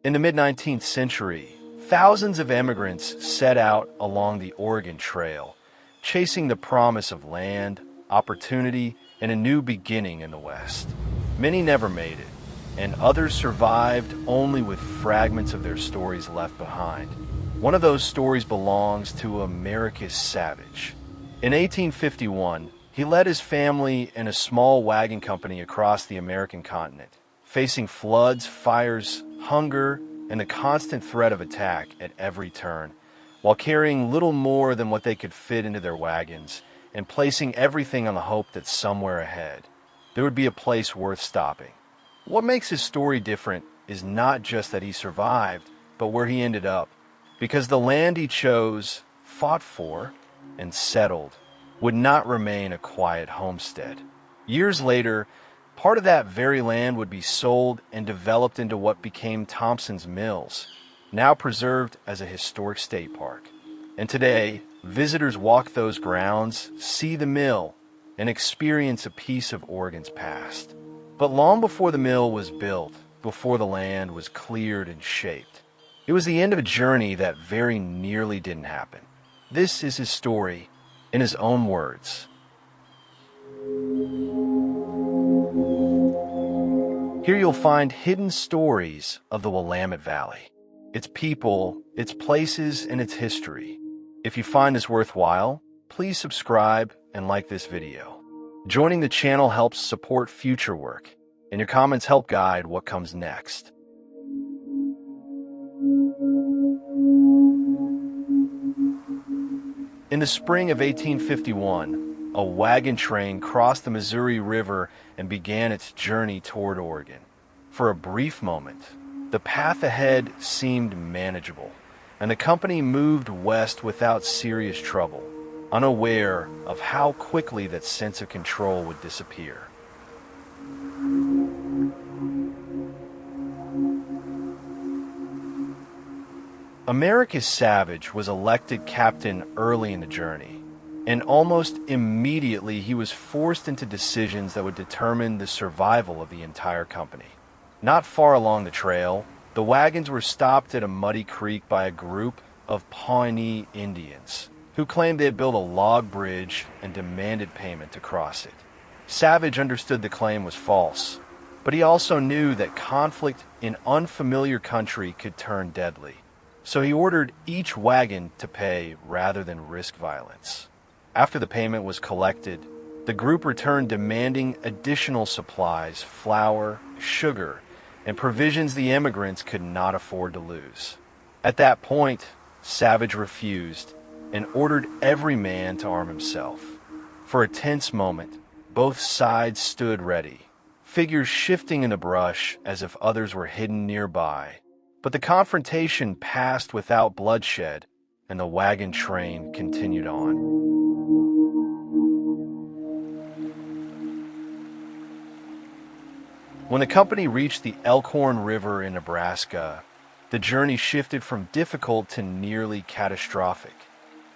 In the mid-19th century, thousands of immigrants set out along the Oregon Trail, chasing the promise of land, opportunity, and a new beginning in the West. Many never made it, and others survived only with fragments of their stories left behind. One of those stories belongs to Americus Savage. In 1851, he led his family and a small wagon company across the American continent, facing floods, fires, hunger, and the constant threat of attack at every turn, while carrying little more than what they could fit into their wagons and placing everything on the hope that somewhere ahead, there would be a place worth stopping. What makes his story different is not just that he survived, but where he ended up, because the land he chose, fought for, and settled would not remain a quiet homestead. Years later, part of that very land would be sold and developed into what became Thompson's Mills, now preserved as a historic state park. And today, visitors walk those grounds, see the mill, and experience a piece of Oregon's past. But long before the mill was built, before the land was cleared and shaped, it was the end of a journey that very nearly didn't happen. This is his story, in his own words. Here you'll find hidden stories of the Willamette Valley, its people, its places, and its history. If you find this worthwhile, please subscribe and like this video. Joining the channel helps support future work, and your comments help guide what comes next. In the spring of 1851, a wagon train crossed the Missouri River and began its journey toward Oregon. For a brief moment, the path ahead seemed manageable, and the company moved west without serious trouble, unaware of how quickly that sense of control would disappear. Americus Savage was elected captain early in the journey, and almost immediately he was forced into decisions that would determine the survival of the entire company. Not far along the trail, the wagons were stopped at a muddy creek by a group of Pawnee Indians, who claimed they had built a log bridge and demanded payment to cross it. Savage understood the claim was false, but he also knew that conflict in unfamiliar country could turn deadly. So he ordered each wagon to pay rather than risk violence. After the payment was collected, the group returned demanding additional supplies, flour, sugar, and provisions the immigrants could not afford to lose. At that point, Savage refused and ordered every man to arm himself. For a tense moment, both sides stood ready, figures shifting in the brush as if others were hidden nearby. But the confrontation passed without bloodshed, and the wagon train continued on. When the company reached the Elkhorn River in Nebraska, the journey shifted from difficult to nearly catastrophic.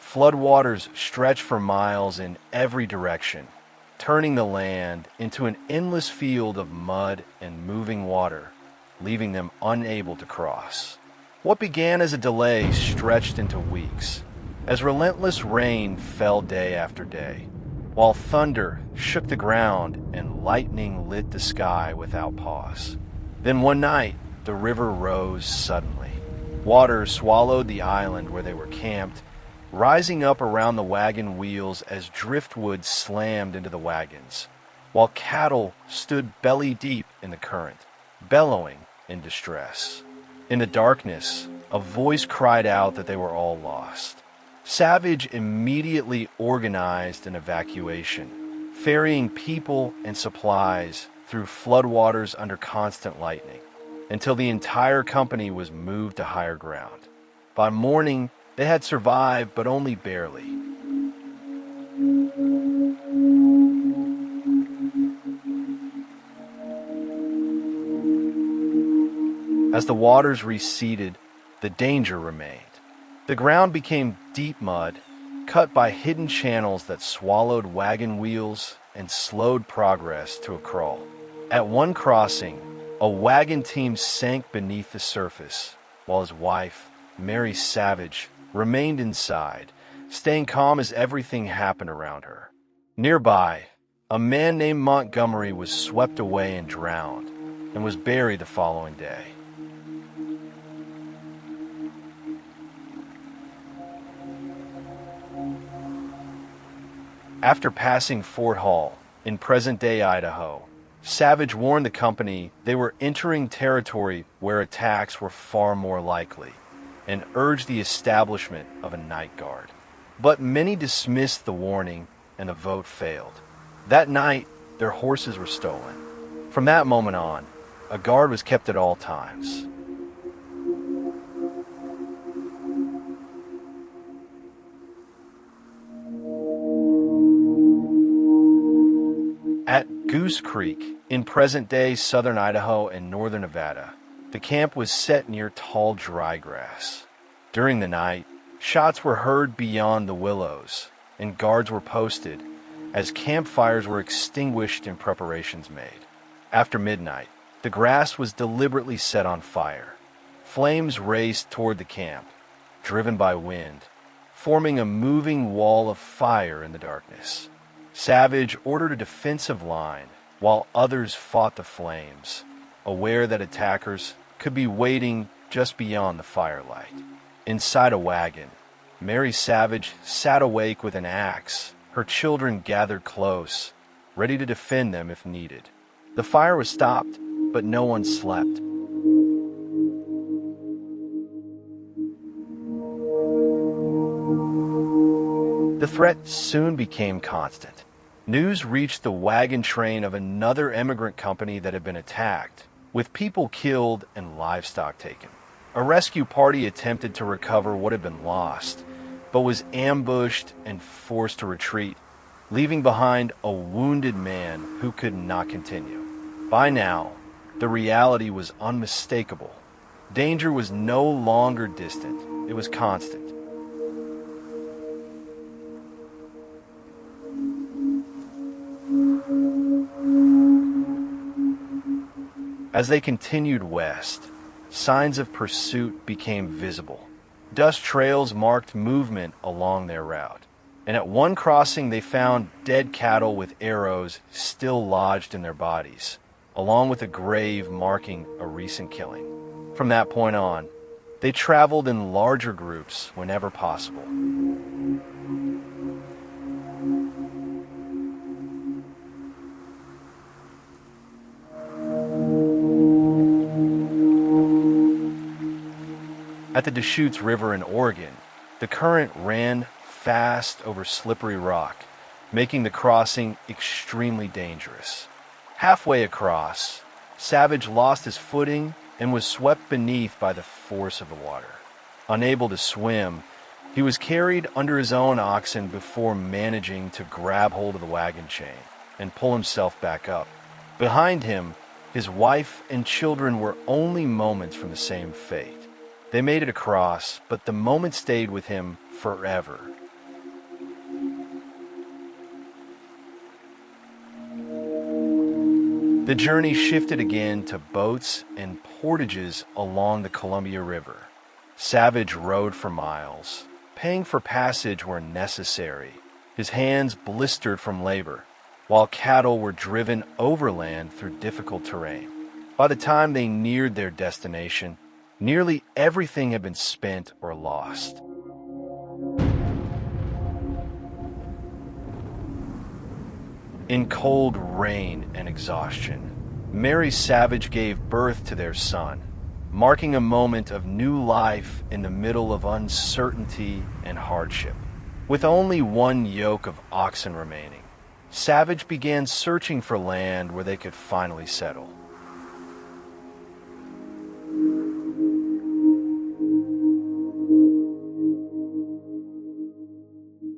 Floodwaters stretched for miles in every direction, turning the land into an endless field of mud and moving water, leaving them unable to cross. What began as a delay stretched into weeks, as relentless rain fell day after day, while thunder shook the ground and lightning lit the sky without pause. Then one night, the river rose suddenly. Water swallowed the island where they were camped, rising up around the wagon wheels as driftwood slammed into the wagons, while cattle stood belly deep in the current, bellowing in distress. In the darkness, a voice cried out that they were all lost. Savage immediately organized an evacuation, ferrying people and supplies through floodwaters under constant lightning, until the entire company was moved to higher ground. By morning, they had survived, but only barely. As the waters receded, the danger remained. The ground became deep mud, cut by hidden channels that swallowed wagon wheels and slowed progress to a crawl. At one crossing, A wagon team sank beneath the surface, while his wife, Mary Savage, remained inside, staying calm as everything happened around her. Nearby, a man named Montgomery was swept away and drowned, and was buried the following day. After passing Fort Hall, in present-day Idaho, Savage warned the company they were entering territory where attacks were far more likely, and urged the establishment of a night guard. But many dismissed the warning, and the vote failed. That night, their horses were stolen. From that moment on, a guard was kept at all times. At Goose Creek, in present-day southern Idaho and northern Nevada, the camp was set near tall dry grass. During the night, shots were heard beyond the willows, and guards were posted as campfires were extinguished and preparations made. After midnight, the grass was deliberately set on fire. Flames raced toward the camp, driven by wind, forming a moving wall of fire in the darkness. Savage ordered a defensive line, while others fought the flames, aware that attackers could be waiting just beyond the firelight. Inside a wagon, Mary Savage sat awake with an axe, her children gathered close, ready to defend them if needed. The fire was stopped, but no one slept. The threat soon became constant. News reached the wagon train of another immigrant company that had been attacked, with people killed and livestock taken. A rescue party attempted to recover what had been lost, but was ambushed and forced to retreat, leaving behind a wounded man who could not continue. By now, the reality was unmistakable. Danger was no longer distant, it was constant. As they continued west, signs of pursuit became visible. Dust trails marked movement along their route, and at one crossing they found dead cattle with arrows still lodged in their bodies, along with a grave marking a recent killing. From that point on, they traveled in larger groups whenever possible. At the Deschutes River in Oregon, the current ran fast over slippery rock, making the crossing extremely dangerous. Halfway across, Savage lost his footing and was swept beneath by the force of the water. Unable to swim, he was carried under his own oxen before managing to grab hold of the wagon chain and pull himself back up. Behind him, his wife and children were only moments from the same fate. They made it across, but the moment stayed with him forever. The journey shifted again to boats and portages along the Columbia River. Savage rode for miles, paying for passage where necessary, his hands blistered from labor, while cattle were driven overland through difficult terrain. By the time they neared their destination, nearly everything had been spent or lost. In cold rain and exhaustion, Mary Savage gave birth to their son, marking a moment of new life in the middle of uncertainty and hardship. With only one yoke of oxen remaining, Savage began searching for land where they could finally settle.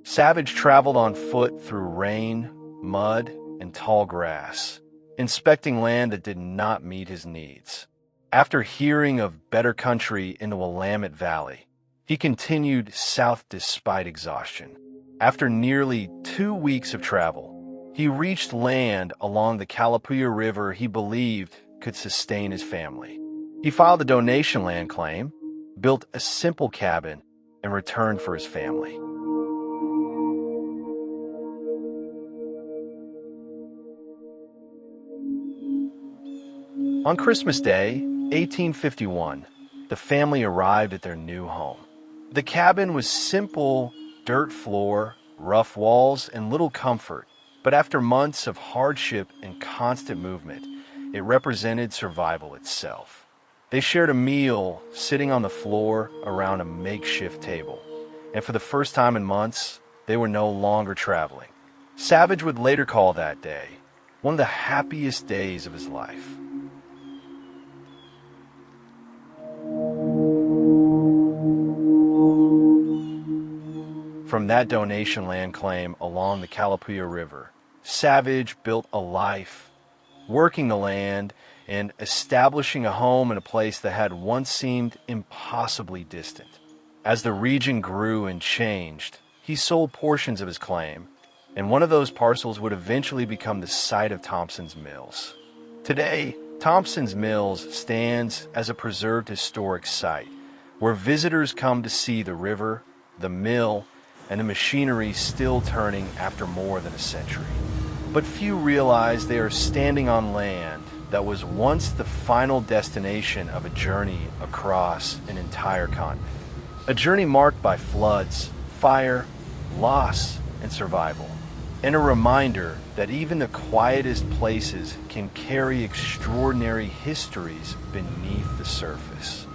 Savage traveled on foot through rain, mud, and tall grass, inspecting land that did not meet his needs. After hearing of better country in the Willamette Valley, he continued south despite exhaustion. After nearly 2 weeks of travel, he reached land along the Calapooya River he believed could sustain his family. He filed a donation land claim, built a simple cabin, and returned for his family. On Christmas Day, 1851, the family arrived at their new home. The cabin was simple, dirt floor, rough walls, and little comfort, but after months of hardship and constant movement, it represented survival itself. They shared a meal sitting on the floor around a makeshift table, and for the first time in months, they were no longer traveling. Savage would later call that day one of the happiest days of his life. From that donation land claim along the Calapooya River, Savage built a life, working the land and establishing a home in a place that had once seemed impossibly distant. As the region grew and changed, he sold portions of his claim, and one of those parcels would eventually become the site of Thompson's Mills. Today, Thompson's Mills stands as a preserved historic site where visitors come to see the river, the mill, and the machinery still turning after more than a century. But few realize they are standing on land that was once the final destination of a journey across an entire continent. A journey marked by floods, fire, loss, and survival. And a reminder that even the quietest places can carry extraordinary histories beneath the surface.